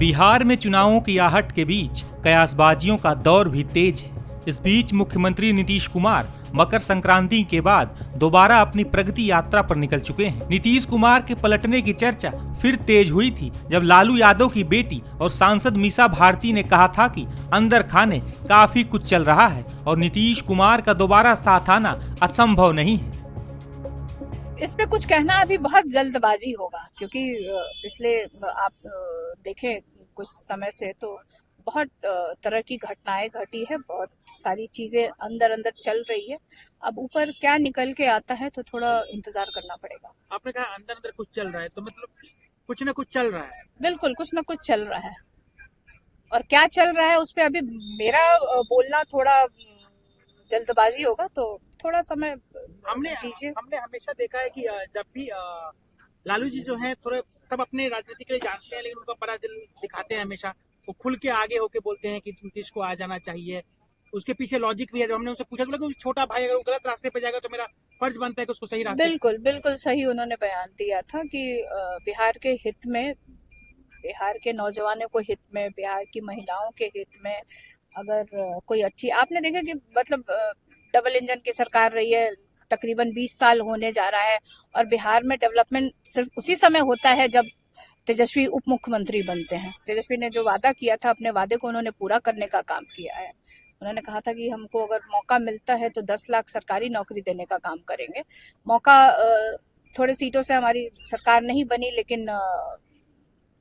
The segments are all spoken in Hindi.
बिहार में चुनावों की आहट के बीच कयासबाजियों का दौर भी तेज है। इस बीच मुख्यमंत्री नीतीश कुमार मकर संक्रांति के बाद दोबारा अपनी प्रगति यात्रा पर निकल चुके हैं। नीतीश कुमार के पलटने की चर्चा फिर तेज हुई थी जब लालू यादव की बेटी और सांसद मीसा भारती ने कहा था कि अंदर खाने काफी कुछ चल रहा है और नीतीश कुमार का दोबारा साथ आना असंभव नहीं है। इस पे कुछ कहना अभी बहुत जल्दबाजी होगा, क्योंकि पिछले आप देखें कुछ समय से तो बहुत तरह की घटनाएं घटी है, बहुत सारी चीजें अंदर अंदर चल रही है। अब ऊपर क्या निकल के आता है तो थोड़ा इंतजार करना पड़ेगा। आपने कहा अंदर अंदर कुछ चल रहा है, तो मतलब कुछ ना कुछ चल रहा है। बिल्कुल कुछ ना कुछ चल रहा है, और क्या चल रहा है उस पे अभी मेरा बोलना थोड़ा जल्दबाजी होगा, तो थोड़ा समय दीजिए। हमने हमेशा देखा है कि जब भी लालू जी जो हैं थोड़े सब अपने राजनीति के लिए जानते हैं, लेकिन उनका बड़ा दिल दिखाते हैं हमेशा। वो खुल के आगे होके बोलते हैं कि नीतीश को आ जाना चाहिए। उसके पीछे लॉजिक भी है। जब हमने उनसे पूछा तो छोटा भाई अगर वो गलत रास्ते पे जाएगा तो मेरा फर्ज बनता है कि उसको सही रास्ते। बिल्कुल बिल्कुल सही उन्होंने बयान दिया था कि बिहार के हित में, बिहार के नौजवानों को हित में, बिहार की महिलाओं के हित में अगर कोई अच्छी, आपने देखा कि मतलब डबल इंजन की सरकार रही है, तकरीबन 20 साल होने जा रहा है, और बिहार में डेवलपमेंट सिर्फ उसी समय होता है जब तेजस्वी उप मुख्यमंत्री बनते हैं। तेजस्वी ने जो वादा किया था, अपने वादे को उन्होंने पूरा करने का काम किया है। उन्होंने कहा था कि हमको अगर मौका मिलता है तो 10 लाख सरकारी नौकरी देने का काम करेंगे। मौका थोड़े सीटों से हमारी सरकार नहीं बनी, लेकिन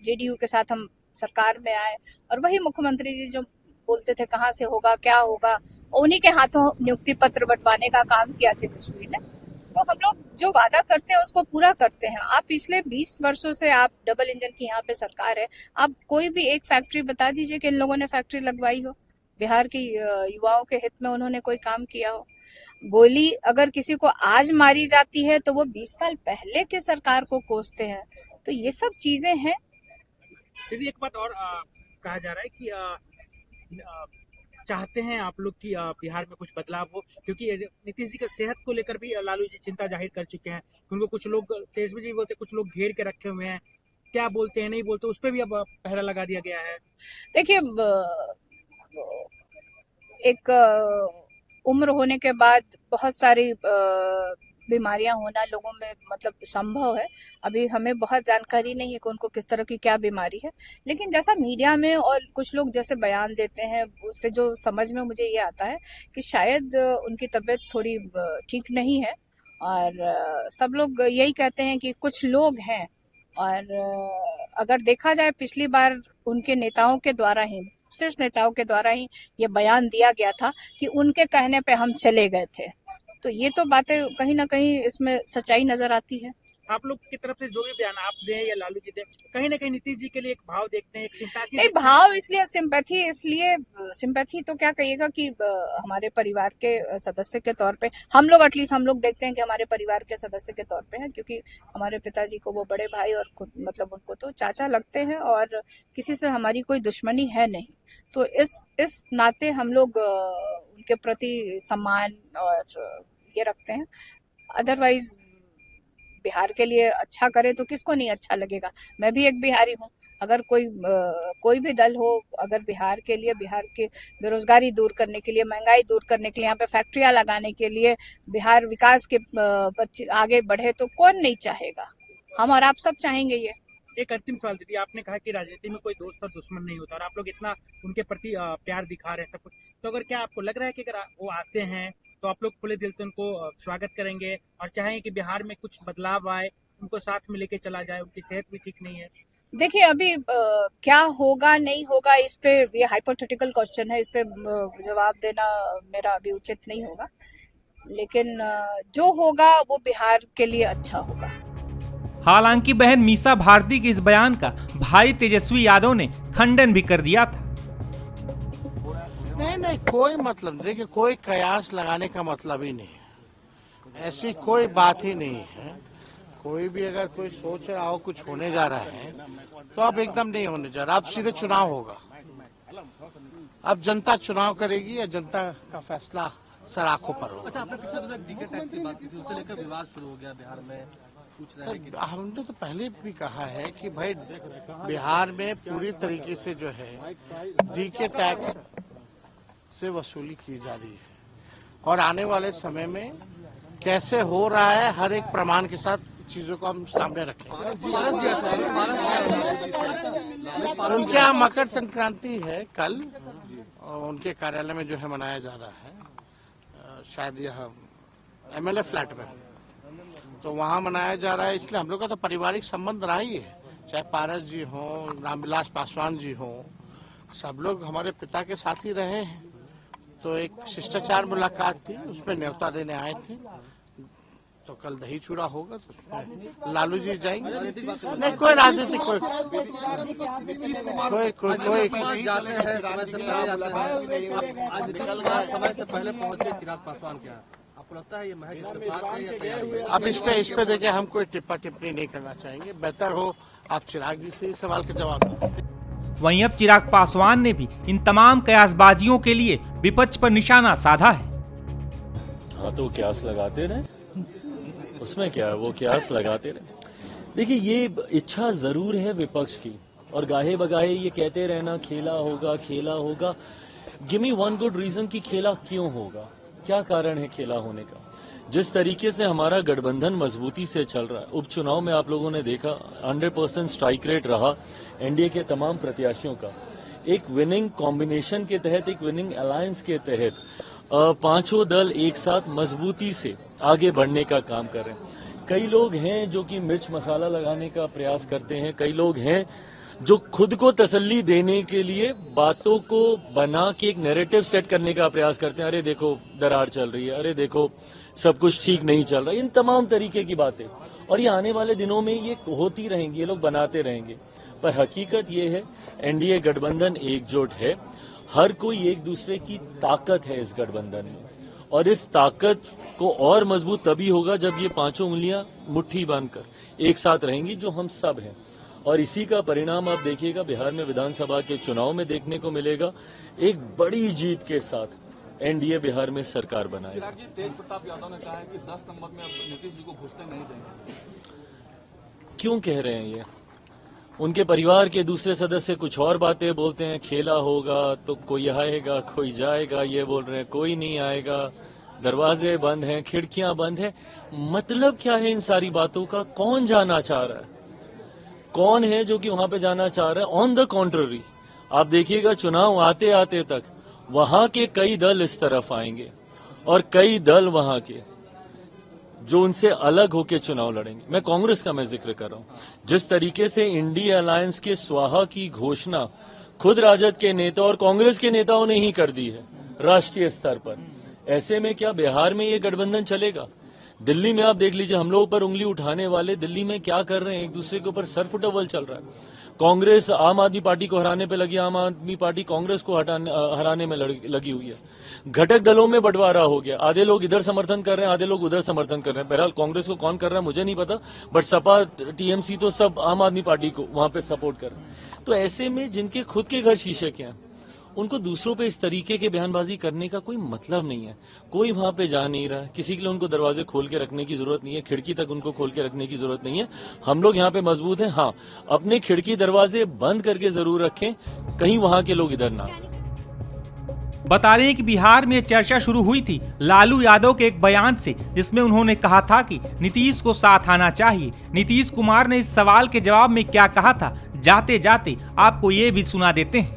जेडीयू के साथ हम सरकार में आए, और वही मुख्यमंत्री जी जो बोलते थे कहाँ से होगा क्या होगा, उन्हीं के हाथों नियुक्ति पत्र बंटवाने का काम किया तेजस्वी ने। तो हम लोग जो वादा करते हैं उसको पूरा करते हैं। आप पिछले 20 वर्षों से आप डबल इंजन की यहाँ पे सरकार है, आप कोई भी एक फैक्ट्री बता दीजिए कि इन लोगों ने फैक्ट्री लगवाई हो, बिहार की युवाओं के हित में उन्होंने कोई काम किया हो। गोली अगर किसी को आज मारी जाती है तो वो 20 साल पहले के सरकार को कोसते हैं। तो ये सब चीजें हैं। दीदी एक बात और कहा जा रहा है कि चाहते हैं आप लोग कि बिहार में कुछ बदलाव हो, क्योंकि नीतीश जी की सेहत को लेकर भी लालू जी चिंता जाहिर कर चुके हैं। उनको कुछ लोग तेजस्वी जी बोलते, कुछ लोग घेर के रखे हुए हैं, क्या बोलते हैं नहीं बोलते, उस पर भी अब पहरा लगा दिया गया है। देखिए, एक उम्र होने के बाद बहुत सारी बीमारियां होना लोगों में मतलब संभव है। अभी हमें बहुत जानकारी नहीं है कि उनको किस तरह की क्या बीमारी है, लेकिन जैसा मीडिया में और कुछ लोग जैसे बयान देते हैं उससे जो समझ में मुझे ये आता है कि शायद उनकी तबीयत थोड़ी ठीक नहीं है, और सब लोग यही कहते हैं कि कुछ लोग हैं। और अगर देखा जाए पिछली बार उनके नेताओं के द्वारा ही, सिर्फ नेताओं के द्वारा ही ये बयान दिया गया था कि उनके कहने पे हम चले गए थे। तो ये तो बातें कहीं ना कहीं इसमें सच्चाई नजर आती है। आप लोग की तरफ से जो भी बयान आप दें या लालू जी दें, कहीं ना कहीं नीतीश जी के लिए एक भाव देखते हैं, एक सिंपैथी। नहीं, भाव इसलिए सिंपैथी, इसलिए सिंपैथी तो क्या कहिएगा कि हमारे परिवार के सदस्य के तौर पे हम लोग, एटलीस्ट हम लोग देखते हैं कि हमारे परिवार के सदस्य के तौर पे हैं, क्योंकि हमारे पिताजी को वो बड़े भाई और खुद मतलब उनको तो चाचा लगते हैं, और किसी से हमारी कोई दुश्मनी है नहीं। तो इस नाते हम लोग उनके प्रति सम्मान और ये रखते हैं। अदरवाइज बिहार के लिए अच्छा करे तो किसको नहीं अच्छा लगेगा। मैं भी एक बिहारी हूँ। अगर कोई भी दल हो, अगर बिहार के लिए, बिहार के बेरोजगारी दूर करने के लिए, महंगाई दूर करने के लिए, यहाँ पे फैक्ट्रियां लगाने के लिए, बिहार विकास के आगे बढ़े, तो कौन नहीं चाहेगा। हम और आप सब चाहेंगे ये। एक अंतिम सवाल दीदी, आपने कहा कि राजनीति में कोई दोस्त और दुश्मन नहीं होता, और आप लोग इतना उनके प्रति प्यार दिखा रहे हैं सब कुछ, तो अगर क्या आपको लग रहा है कि अगर वो आते हैं तो आप लोग खुले दिल से उनको स्वागत करेंगे और चाहेंगे कि बिहार में कुछ बदलाव आए, उनको साथ में लेके चला जाए? उनकी सेहत भी ठीक नहीं है। देखिए, अभी क्या होगा नहीं होगा इस पे, ये हाइपोथेटिकल क्वेश्चन है, इस पे जवाब देना मेरा अभी उचित नहीं होगा, लेकिन जो होगा वो बिहार के लिए अच्छा होगा। हालांकि बहन मीसा भारती के इस बयान का भाई तेजस्वी यादव ने खंडन भी कर दिया था। नहीं, कोई मतलब नहीं। देखिए, कोई कयास लगाने का मतलब ही नहीं है, ऐसी कोई बात ही नहीं है। कोई भी अगर कोई सोच रहा हो कुछ होने जा रहा है तो अब एकदम नहीं होने जा रहा। अब सीधे चुनाव होगा, अब जनता चुनाव करेगी या जनता का फैसला सर आंखों पर होगा। अच्छा, आपने पिछले दिनों टिकट टैक्स की बात की थी, उससे लेकर विवाद शुरू हो गया बिहार में। पूछ रहे हैं कि हमने तो पहले भी कहा है कि भाई बिहार में पूरी तरीके से जो है डीके टैक्स से वसूली की जा रही है और आने वाले समय में कैसे हो रहा है हर एक प्रमाण के साथ चीजों को हम सामने रखेंगे। उनके यहाँ मकर संक्रांति है कल और उनके कार्यालय में जो है मनाया जा रहा है, शायद यह एमएलए फ्लैट में, तो वहाँ मनाया जा रहा है। इसलिए हम लोग का तो पारिवारिक संबंध रहा ही है, चाहे पारस जी हों, रामविलास पासवान जी हों, सब लोग हमारे पिता के साथ ही रहे हैं। तो एक शिष्टाचार मुलाकात थी, उसमें न्योता देने आए थे। तो कल दही चूड़ा होगा तो उसमें लालू जी जाएंगे। नहीं, कोई राजनीतिक कोई जाते हैं समय से पहले जाते हैं, आज निकल गया समय से पहले पहुंच के चिराग पासवान क्या आपको लगता है ये महज इत्तेफाक है या तैयारी है? अब इस पे देखिए हम कोई टिप्पा टिप्पणी नहीं करना चाहेंगे। बेहतर हो आप चिराग जी से इस सवाल के जवाब दें। वहीं अब चिराग पासवान ने भी इन तमाम कयासबाजियों के लिए विपक्ष पर निशाना साधा है। हाँ तो क्यास लगाते रहे, उसमें क्या है, वो क्यास लगाते रहे। देखिए ये इच्छा जरूर है विपक्ष की और गाहे बगाहे ये कहते रहना खेला होगा। Give me one good reason कि खेला क्यों होगा, क्या कारण है खेला होने का। जिस तरीके से हमारा गठबंधन मजबूती से चल रहा है, उपचुनाव में आप लोगों ने देखा 100% स्ट्राइक रेट रहा एनडीए के तमाम प्रत्याशियों का। एक विनिंग कॉम्बिनेशन के तहत, एक विनिंग अलायंस के तहत पांचों दल एक साथ मजबूती से आगे बढ़ने का काम कर रहे हैं। कई लोग हैं जो कि मिर्च मसाला लगाने का प्रयास करते हैं, कई लोग हैं जो खुद को तसल्ली देने के लिए बातों को बना के एक नैरेटिव सेट करने का प्रयास करते हैं। अरे देखो दरार चल रही है, अरे देखो सब कुछ ठीक नहीं चल रहा, इन तमाम तरीके की बातें। और ये आने वाले दिनों में ये होती रहेंगी, ये लोग बनाते रहेंगे। पर हकीकत ये है एनडीए गठबंधन एकजुट है, हर कोई एक दूसरे की ताकत है इस गठबंधन में। और इस ताकत को और मजबूत तभी होगा जब ये पांचों उंगलियां मुट्ठी बांधकर एक साथ रहेंगी, जो हम सब हैं। और इसी का परिणाम आप देखिएगा बिहार में विधानसभा के चुनाव में देखने को मिलेगा। एक बड़ी जीत के साथ एनडीए बिहार में सरकार बनाएगा। तेज प्रताप यादव ने कहा है कि 10 नंबर में अब नीतीश जी को घुसने नहीं देंगे। क्यों कह रहे हैं ये? उनके परिवार के दूसरे सदस्य कुछ और बातें बोलते हैं, खेला होगा तो कोई आएगा कोई जाएगा, ये बोल रहे हैं कोई नहीं आएगा, दरवाजे बंद हैं, खिड़कियां बंद हैं। मतलब क्या है इन सारी बातों का? कौन जाना चाह रहा है? कौन है जो कि वहां पे जाना चाह रहा है? ऑन द कॉन्ट्ररी आप देखिएगा चुनाव आते आते तक वहां के कई दल इस तरफ आएंगे और कई दल वहां के जो उनसे अलग होकर चुनाव लड़ेंगे। मैं कांग्रेस का जिक्र कर रहा हूं। जिस तरीके से इंडिया अलायंस के स्वाहा की घोषणा खुद राजद के नेता और कांग्रेस के नेताओं ने ही कर दी है राष्ट्रीय स्तर पर, ऐसे में क्या बिहार में ये गठबंधन चलेगा? दिल्ली में आप देख लीजिए, हम लोगों पर उंगली उठाने वाले दिल्ली में क्या कर रहे हैं, एक दूसरे के ऊपर सरफुटबल चल रहा है। कांग्रेस आम आदमी पार्टी को हराने पे लगी, आम आदमी पार्टी कांग्रेस को हराने में लगी हुई है। घटक दलों में बंटवारा हो गया, आधे लोग इधर समर्थन कर रहे हैं, आधे लोग उधर समर्थन कर रहे हैं। बहरहाल कांग्रेस को कौन कर रहा है मुझे नहीं पता, बट सपा टीएमसी तो सब आम आदमी पार्टी को वहां पे सपोर्ट कर रहे हैं। तो ऐसे में जिनके खुद के घर शीशे के हैं, उनको दूसरों पे इस तरीके के बयानबाजी करने का कोई मतलब नहीं है। कोई वहां पे जा नहीं रहा है, किसी के लिए उनको दरवाजे खोल के रखने की जरूरत नहीं है, खिड़की तक उनको खोल के रखने की जरूरत नहीं है। हम लोग यहाँ पे मजबूत हैं। हाँ, अपने खिड़की दरवाजे बंद करके जरूर रखें, कहीं वहां के लोग इधर ना। बता रहे हैं कि बिहार में चर्चा शुरू हुई थी लालू यादव के एक बयान से, जिसमें उन्होंने कहा था कि नीतीश को साथ आना चाहिए। नीतीश कुमार ने इस सवाल के जवाब में क्या कहा था, जाते जाते आपको ये भी सुना देते हैं।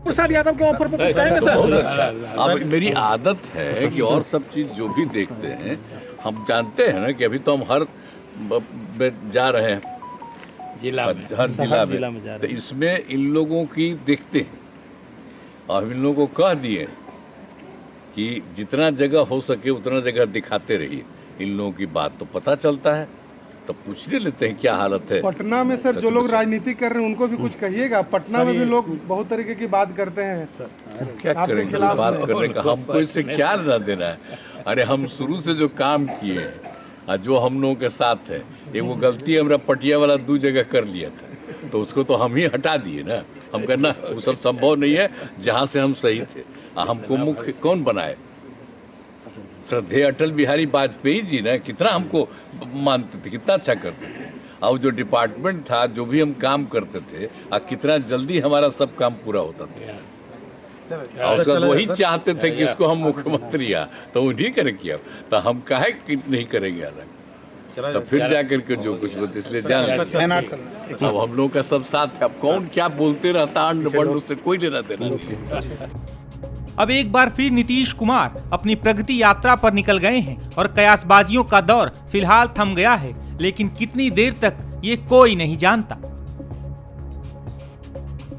प्रसाद यादव के ऑफर पर कुछ कहेंगे सर? अब मेरी आदत है कि और सब चीज जो भी देखते हैं हम जानते हैं ना कि अभी तो हम हर जा रहे हैं हर जिला में, तो इसमें इन लोगों की देखते हैं और इन लोगों को कह दिए कि जितना जगह हो सके उतना जगह दिखाते रहिए। इन लोगों की बात तो पता चलता है, तो पूछने लेते हैं क्या हालत है। पटना में सर जो लोग राजनीति कर रहे हैं उनको भी कुछ कहिएगा। पटना में भी लोग बहुत तरीके की बात करते हैं सर, क्या करेंगे बात करने का, हमको इससे क्या लेना देना है। अरे हम शुरू से जो काम किए हैं, जो हम लोगों के साथ है, ये वो गलती हमारा पटिया वाला 2 जगह कर लिया था, तो उसको तो हम ही हटा दिए ना। हम करना वो सब संभव नहीं है जहाँ से हम सही थे। हमको मुख्य कौन बनाए? श्रद्धेय अटल बिहारी वाजपेयी जी ना कितना हमको मानते थे, कितना अच्छा करते थे। और जो डिपार्टमेंट था, जो भी हम काम करते थे, कितना जल्दी हमारा सब काम पूरा होता था। और उसका वही चाहते थे कि इसको हम मुख्यमंत्री तो उन्हीं करे किया, तो हम काहे कि नहीं करेंगे अलग। तो फिर जाकर के जो कुछ होता, इसलिए जान अब हम लोग का सब साथ है। अब कौन क्या बोलते रहता उससे कोई लेना देना नहीं। अब एक बार फिर नीतीश कुमार अपनी प्रगति यात्रा पर निकल गए हैं और कयासबाजियों का दौर फिलहाल थम गया है, लेकिन कितनी देर तक ये कोई नहीं जानता।